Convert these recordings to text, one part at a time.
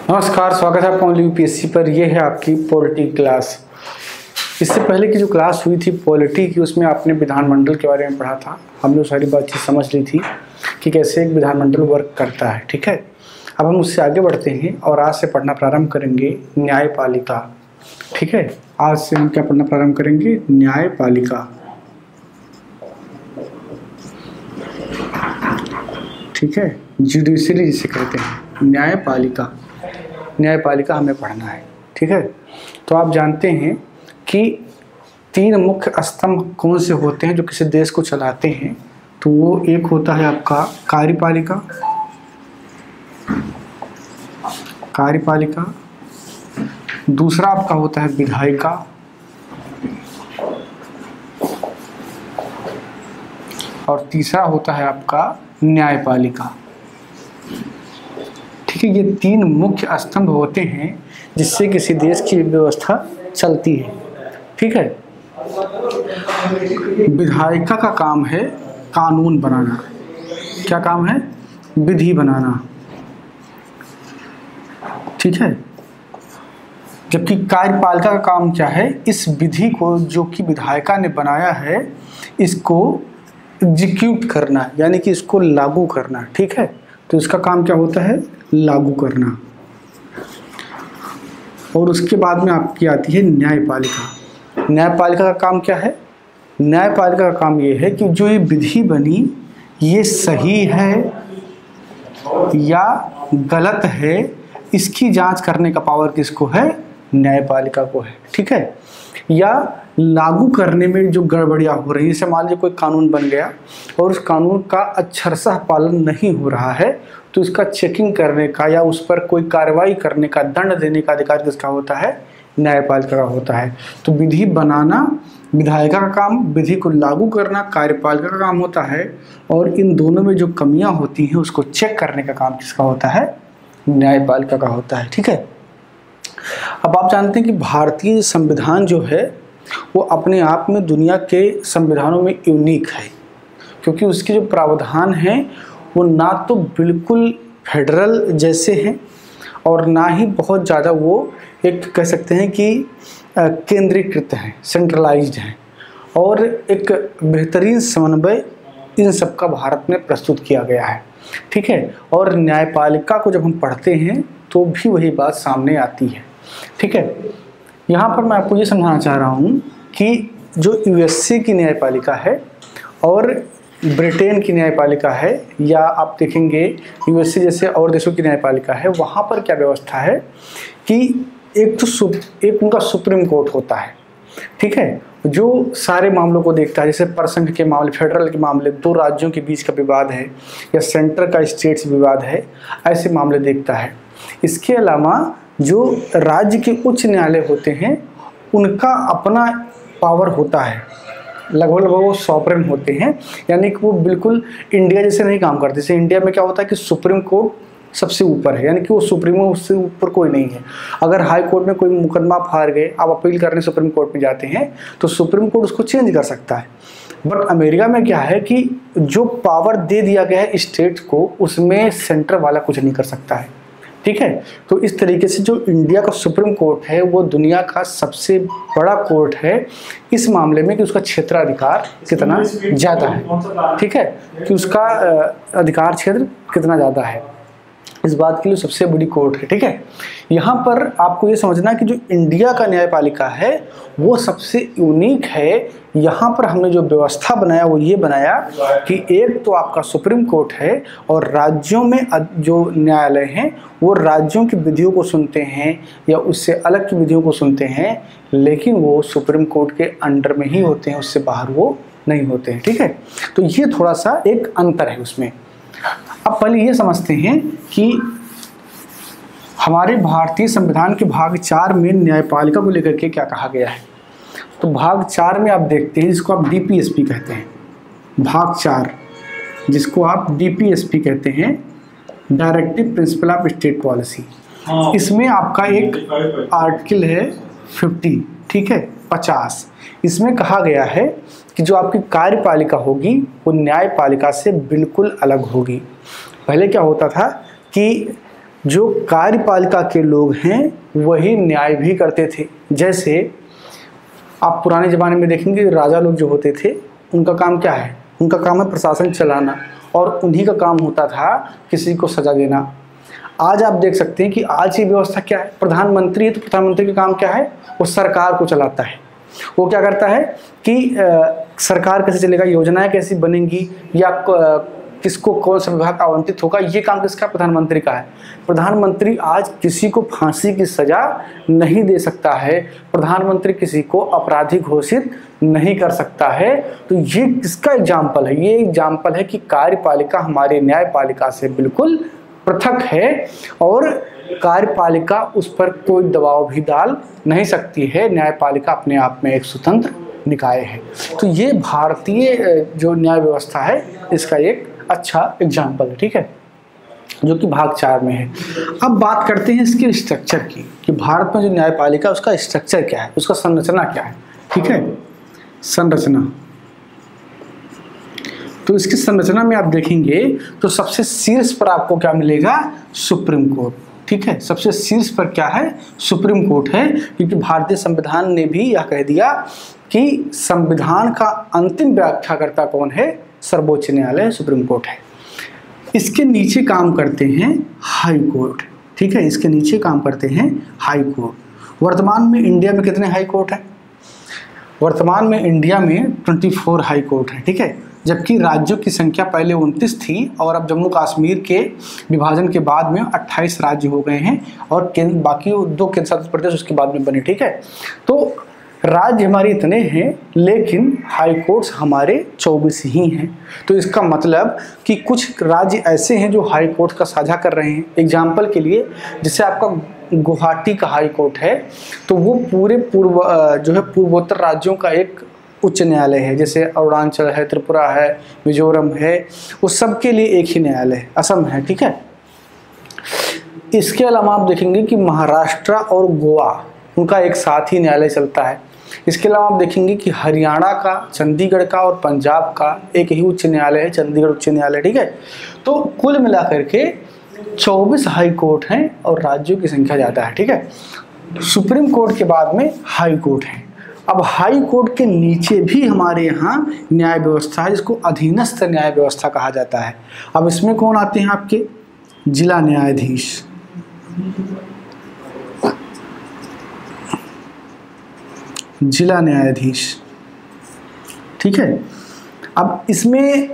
नमस्कार, स्वागत है आपका यूपीएससी पर। यह है आपकी पॉलिटी क्लास। इससे पहले की जो क्लास हुई थी पॉलिटी की, उसमें आपने विधानमंडल के बारे में पढ़ा था। हमने सारी बातचीत समझ ली थी कि कैसे एक विधानमंडल वर्क करता है। ठीक है, अब हम उससे आगे बढ़ते हैं और आज से पढ़ना प्रारंभ करेंगे न्यायपालिका। ठीक है, आज से हम क्या पढ़ना प्रारंभ करेंगे? न्यायपालिका। ठीक है, जुडिशरी जिसे कहते हैं, न्यायपालिका। न्यायपालिका हमें पढ़ना है। ठीक है, तो आप जानते हैं कि तीन मुख्य स्तंभ कौन से होते हैं जो किसी देश को चलाते हैं। तो वो एक होता है आपका कार्यपालिका, कार्यपालिका। दूसरा आपका होता है विधायिका, और तीसरा होता है आपका न्यायपालिका। ठीक है, ये तीन मुख्य स्तंभ होते हैं जिससे किसी देश की व्यवस्था चलती है। ठीक है, विधायिका का काम है कानून बनाना। क्या काम है? विधि बनाना। ठीक है, जबकि कार्यपालिका का काम क्या है? इस विधि को जो कि विधायिका ने बनाया है इसको एग्जीक्यूट करना, यानी कि इसको लागू करना। ठीक है, तो इसका काम क्या होता है? लागू करना। और उसके बाद में आपकी आती है न्यायपालिका। न्यायपालिका का काम क्या है? न्यायपालिका का काम ये है कि जो ये विधि बनी ये सही है या गलत है, इसकी जांच करने का पावर किसको है? न्यायपालिका को है। ठीक है, या लागू करने में जो गड़बड़ियाँ हो रही है, जैसे मान लीजिए कोई कानून बन गया और उस कानून का अक्षरशः पालन नहीं हो रहा है, तो इसका चेकिंग करने का या उस पर कोई कार्रवाई करने का, दंड देने का अधिकार किसका होता है? न्यायपालिका का होता है। तो विधि बनाना विधायिका का काम, विधि को लागू करना कार्यपालिका का काम होता है, और इन दोनों में जो कमियां होती हैं उसको चेक करने का काम किसका होता है? न्यायपालिका का होता है। ठीक है, अब आप जानते हैं कि भारतीय संविधान जो है वो अपने आप में दुनिया के संविधानों में यूनिक है, क्योंकि उसके जो प्रावधान हैं वो ना तो बिल्कुल फेडरल जैसे हैं और ना ही बहुत ज़्यादा वो एक कह सकते हैं कि केंद्रीकृत हैं, सेंट्रलाइज्ड हैं, और एक बेहतरीन समन्वय इन सब का भारत में प्रस्तुत किया गया है। ठीक है, और न्यायपालिका को जब हम पढ़ते हैं तो भी वही बात सामने आती है। ठीक है, यहाँ पर मैं आपको ये समझाना चाह रहा हूँ कि जो यूएसए की न्यायपालिका है और ब्रिटेन की न्यायपालिका है, या आप देखेंगे यूएसए जैसे और देशों की न्यायपालिका है, वहाँ पर क्या व्यवस्था है कि एक उनका सुप्रीम कोर्ट होता है। ठीक है, जो सारे मामलों को देखता है, जैसे प्रसंघ के मामले, फेडरल के मामले, दो राज्यों के बीच का विवाद है या सेंटर का स्टेट से विवाद है, ऐसे मामले देखता है। इसके अलावा जो राज्य के उच्च न्यायालय होते हैं उनका अपना पावर होता है, लगभग वो सॉवरेन होते हैं, यानी कि वो बिल्कुल इंडिया जैसे नहीं काम करते। जैसे इंडिया में क्या होता है कि सुप्रीम कोर्ट सबसे ऊपर है, यानी कि वो सुप्रीमो, उससे ऊपर कोई नहीं है। अगर हाई कोर्ट में कोई मुकदमा आप हार गए, आप अपील करने सुप्रीम कोर्ट में जाते हैं तो सुप्रीम कोर्ट उसको चेंज कर सकता है। बट अमेरिका में क्या है कि जो पावर दे दिया गया है स्टेट को, उसमें सेंटर वाला कुछ नहीं कर सकता है। ठीक है, तो इस तरीके से जो इंडिया का सुप्रीम कोर्ट है वो दुनिया का सबसे बड़ा कोर्ट है इस मामले में कि उसका क्षेत्राधिकार कितना ज़्यादा है। ठीक है, कि उसका अधिकार क्षेत्र कितना ज़्यादा है, इस बात के लिए सबसे बड़ी कोर्ट है। ठीक है, यहाँ पर आपको ये समझना कि जो इंडिया का न्यायपालिका है वो सबसे यूनिक है। यहाँ पर हमने जो व्यवस्था बनाया वो ये बनाया कि एक तो आपका सुप्रीम कोर्ट है और राज्यों में जो न्यायालय हैं वो राज्यों की विधियों को सुनते हैं या उससे अलग की विधियों को सुनते हैं, लेकिन वो सुप्रीम कोर्ट के अंडर में ही होते हैं, उससे बाहर वो नहीं होते हैं। ठीक है, तो ये थोड़ा सा एक अंतर है उसमें। अब पहले ये समझते हैं कि हमारे भारतीय संविधान के भाग 4 में न्यायपालिका को लेकर के क्या कहा गया है। तो भाग 4 में आप देखते हैं जिसको आप डीपीएसपी कहते हैं, भाग 4 जिसको आप डीपीएसपी कहते हैं, directive principle of state policy. इसमें आपका एक आर्टिकल है 50, ठीक है, 50। इसमें कहा गया है कि जो आपकी कार्यपालिका होगी वो न्यायपालिका से बिल्कुल अलग होगी। पहले क्या होता था कि जो कार्यपालिका के लोग हैं वही न्याय भी करते थे। जैसे आप पुराने ज़माने में देखेंगे राजा लोग जो होते थे उनका काम क्या है, उनका काम है प्रशासन चलाना, और उन्हीं का काम होता था किसी को सज़ा देना। आज आप देख सकते हैं कि आज की व्यवस्था क्या है, प्रधानमंत्री है तो प्रधानमंत्री का काम क्या है, वो सरकार को चलाता है। वो क्या करता है कि सरकार कैसे चलेगा, योजनाएं कैसी बनेंगी, या किसको कौन सा विभाग आवंटित होगा, ये काम किसका, प्रधानमंत्री का है। प्रधानमंत्री आज किसी को फांसी की सजा नहीं दे सकता है, प्रधानमंत्री किसी को अपराधी घोषित नहीं कर सकता है। तो ये किसका एग्जाम्पल है, ये एग्जाम्पल है कि कार्यपालिका हमारे न्यायपालिका से बिल्कुल पृथक है और कार्यपालिका उस पर कोई दबाव भी डाल नहीं सकती है। न्यायपालिका अपने आप में एक स्वतंत्र निकाय है। तो ये भारतीय जो न्याय व्यवस्था है इसका एक अच्छा एग्जाम्पल है, ठीक है, जो कि भाग 4 में है। अब बात करते हैं इसके स्ट्रक्चर की, कि भारत में जो न्यायपालिका उसका स्ट्रक्चर क्या है, उसका संरचना क्या है, ठीक है। संरचना, तो इसकी संरचना में आप देखेंगे तो सबसे शीर्ष पर आपको क्या मिलेगा, सुप्रीम कोर्ट, ठीक है। सबसे शीर्ष पर क्या है, सुप्रीम कोर्ट है, क्योंकि भारतीय संविधान ने भी यह कह दिया कि संविधान का अंतिम व्याख्याकर्ता कौन है, सर्वोच्च न्यायालय सुप्रीम कोर्ट है। इसके नीचे काम करते हैं हाई कोर्ट, ठीक है, इसके नीचे काम करते हैं हाई कोर्ट। वर्तमान में इंडिया में कितने हाई कोर्ट हैं, वर्तमान में इंडिया में 24 हाई कोर्ट है, ठीक है। जबकि राज्यों की संख्या पहले 29 थी और अब जम्मू कश्मीर के विभाजन के बाद में 28 राज्य हो गए हैं और बाकी 2 केंद्र शासित प्रदेश उसके बाद में बने, ठीक है। तो राज्य हमारे इतने हैं लेकिन हाई कोर्ट्स हमारे 24 ही हैं। तो इसका मतलब कि कुछ राज्य ऐसे हैं जो हाई कोर्ट का साझा कर रहे हैं। एग्जाम्पल के लिए जैसे आपका गुवाहाटी का हाई कोर्ट है तो वो पूरे पूर्वोत्तर राज्यों का एक उच्च न्यायालय है। जैसे अरुणाचल है, त्रिपुरा है, मिजोरम है, उस सब के लिए एक ही न्यायालय है, असम है, ठीक है। इसके अलावा आप देखेंगे कि महाराष्ट्र और गोवा उनका एक साथ ही न्यायालय चलता है। इसके अलावा आप देखेंगे कि हरियाणा का, चंडीगढ़ का और पंजाब का एक ही उच्च न्यायालय है, चंडीगढ़ उच्च न्यायालय, ठीक है। तो कुल मिलाकर के 24 हाई कोर्ट हैं और राज्यों की संख्या ज़्यादा है, ठीक है। सुप्रीम कोर्ट के बाद में हाई कोर्ट है। अब हाई कोर्ट के नीचे भी हमारे यहाँ न्याय व्यवस्था है जिसको अधीनस्थ न्याय व्यवस्था कहा जाता है। अब इसमें कौन आते हैं आपके, जिला न्यायाधीश, जिला न्यायाधीश, ठीक है। अब इसमें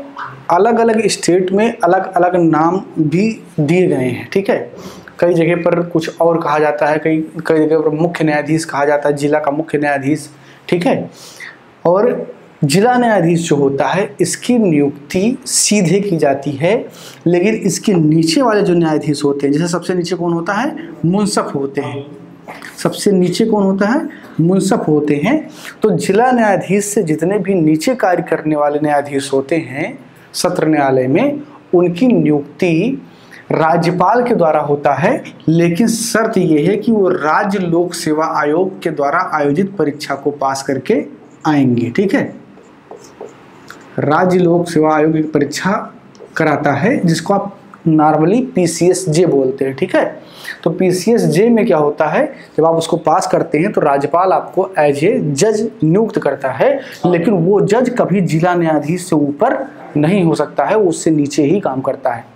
अलग अलग स्टेट में अलग अलग नाम भी दिए गए हैं, ठीक है। कई जगह पर कुछ और कहा जाता है, कई जगह पर मुख्य न्यायाधीश कहा जाता है, जिला का मुख्य न्यायाधीश, ठीक है। और जिला न्यायाधीश जो होता है इसकी नियुक्ति सीधे की जाती है, लेकिन इसके नीचे वाले जो न्यायाधीश होते हैं, जैसे सबसे नीचे कौन होता है, मुंसफ होते हैं। सबसे नीचे कौन होता है, मुंसफ होते हैं। तो जिला न्यायाधीश से जितने भी नीचे कार्य करने वाले न्यायाधीश होते हैं सत्र न्यायालय में, उनकी नियुक्ति राज्यपाल के द्वारा होता है, लेकिन शर्त यह है कि वो राज्य लोक सेवा आयोग के द्वारा आयोजित परीक्षा को पास करके आएंगे, ठीक है। राज्य लोक सेवा आयोग एक परीक्षा कराता है जिसको आप नॉर्मली PCSJ बोलते हैं, ठीक है। तो PCSJ में क्या होता है, जब आप उसको पास करते हैं तो राज्यपाल आपको एज ए जज नियुक्त करता है, लेकिन वो जज कभी जिला न्यायाधीश से ऊपर नहीं हो सकता है, वो उससे नीचे ही काम करता है।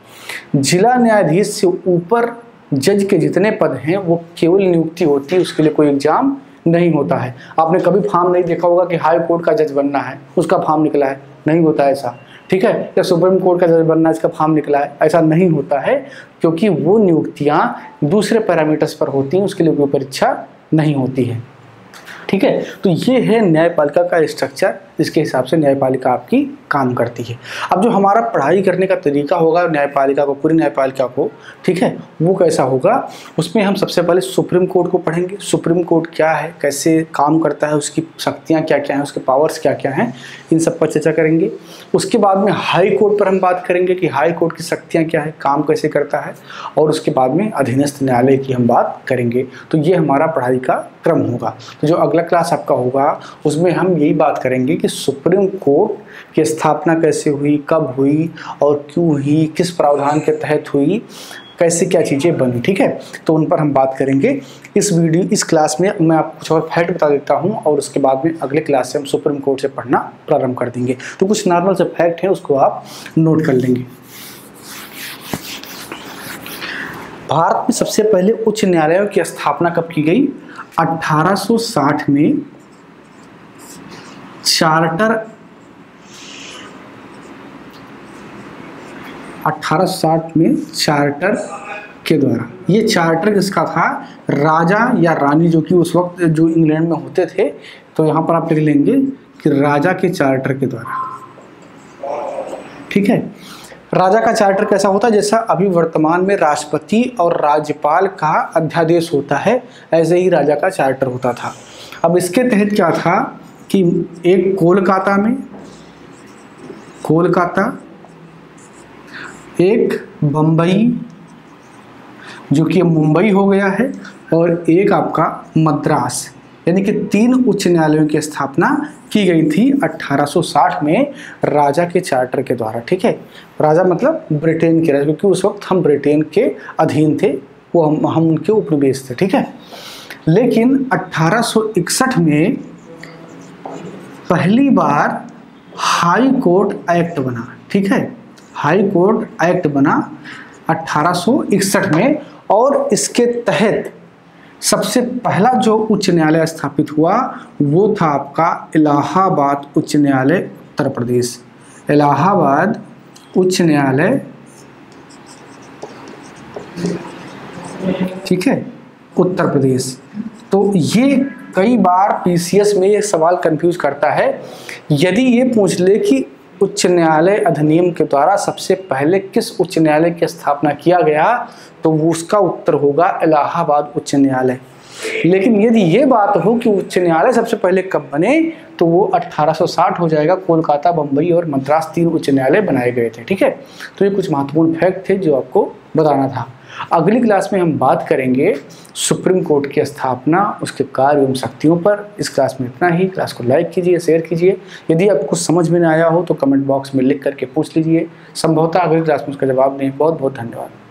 जिला न्यायाधीश से ऊपर जज के जितने पद हैं वो केवल नियुक्ति होती है, उसके लिए कोई एग्जाम नहीं होता है। आपने कभी फॉर्म नहीं देखा होगा कि हाई कोर्ट का जज बनना है, उसका फॉर्म निकला है, नहीं होता ऐसा, ठीक है। या सुप्रीम कोर्ट का जज बनना है, इसका फॉर्म निकला है, ऐसा नहीं होता है, क्योंकि वो नियुक्तियां दूसरे पैरामीटर्स पर होती हैं, उसके लिए कोई परीक्षा नहीं होती है, ठीक है। तो ये है न्यायपालिका का स्ट्रक्चर, इसके हिसाब से न्यायपालिका आपकी काम करती है। अब जो हमारा पढ़ाई करने का तरीका होगा न्यायपालिका को, पूरी न्यायपालिका को, ठीक है, वो कैसा होगा, उसमें हम सबसे पहले सुप्रीम कोर्ट को पढ़ेंगे। सुप्रीम कोर्ट क्या है, कैसे काम करता है, उसकी शक्तियाँ क्या क्या हैं, उसके पावर्स क्या क्या हैं, इन सब पर चर्चा करेंगे। उसके बाद में हाई कोर्ट पर हम बात करेंगे कि हाई कोर्ट की शक्तियाँ क्या है, काम कैसे करता है, और उसके बाद में अधीनस्थ न्यायालय की हम बात करेंगे। तो ये हमारा पढ़ाई का क्रम होगा। तो जो अगला क्लास आपका होगा उसमें हम यही बात करेंगे कि सुप्रीम कोर्ट की स्थापना कैसे हुई, कब हुई और क्यों हुई, किस प्रावधान के तहत हुई, कैसे क्या चीज़ें बनी, ठीक है। तो उन पर हम बात करेंगे इस क्लास में। मैं आपको कुछ और फैक्ट बता देता हूँ और उसके बाद में अगले क्लास से हम सुप्रीम कोर्ट से पढ़ना प्रारंभ कर देंगे। तो कुछ नॉर्मल से फैक्ट हैं, उसको आप नोट कर लेंगे। भारत में सबसे पहले उच्च न्यायालयों की स्थापना कब की गई? 1860 में चार्टर 1860 में चार्टर के द्वारा। ये चार्टर किसका था? राजा या रानी, जो कि उस वक्त जो इंग्लैंड में होते थे। तो यहाँ पर आप लिख लेंगे कि राजा के चार्टर के द्वारा, ठीक है। राजा का चार्टर कैसा होता है? जैसा अभी वर्तमान में राष्ट्रपति और राज्यपाल का अध्यादेश होता है, ऐसे ही राजा का चार्टर होता था। अब इसके तहत क्या था कि एक कोलकाता, एक बम्बई जो कि मुंबई हो गया है, और एक आपका मद्रास, यानी कि 3 उच्च न्यायालयों की स्थापना की गई थी 1860 में राजा के चार्टर के द्वारा, ठीक है। राजा मतलब ब्रिटेन के राजा, क्योंकि उस वक्त हम ब्रिटेन के अधीन थे, वो हम उनके उपनिवेश थे, ठीक है। लेकिन 1861 में पहली बार हाई कोर्ट एक्ट बना, ठीक है। हाई कोर्ट एक्ट बना 1861 में, और इसके तहत सबसे पहला जो उच्च न्यायालय स्थापित हुआ वो था आपका इलाहाबाद उच्च न्यायालय, उत्तर प्रदेश। इलाहाबाद उच्च न्यायालय, ठीक है, उत्तर प्रदेश। तो ये कई बार पीसीएस में ये सवाल कंफ्यूज करता है। यदि ये पूछ ले कि उच्च न्यायालय अधिनियम के द्वारा सबसे पहले किस उच्च न्यायालय की स्थापना किया गया, तो उसका उत्तर होगा इलाहाबाद उच्च न्यायालय। लेकिन यदि ये बात हो कि उच्च न्यायालय सबसे पहले कब बने, तो वो 1860 हो जाएगा। कोलकाता, बम्बई और मद्रास 3 उच्च न्यायालय बनाए गए थे, ठीक है। तो ये कुछ महत्वपूर्ण फैक्ट थे जो आपको बताना था। अगली क्लास में हम बात करेंगे सुप्रीम कोर्ट की स्थापना, उसके कार्य एवं शक्तियों पर। इस क्लास में इतना ही। क्लास को लाइक कीजिए, शेयर कीजिए। यदि आपको कुछ समझ में नहीं आया हो तो कमेंट बॉक्स में लिख करके पूछ लीजिए, संभवतः अगली क्लास में उसका जवाब दें। बहुत बहुत धन्यवाद।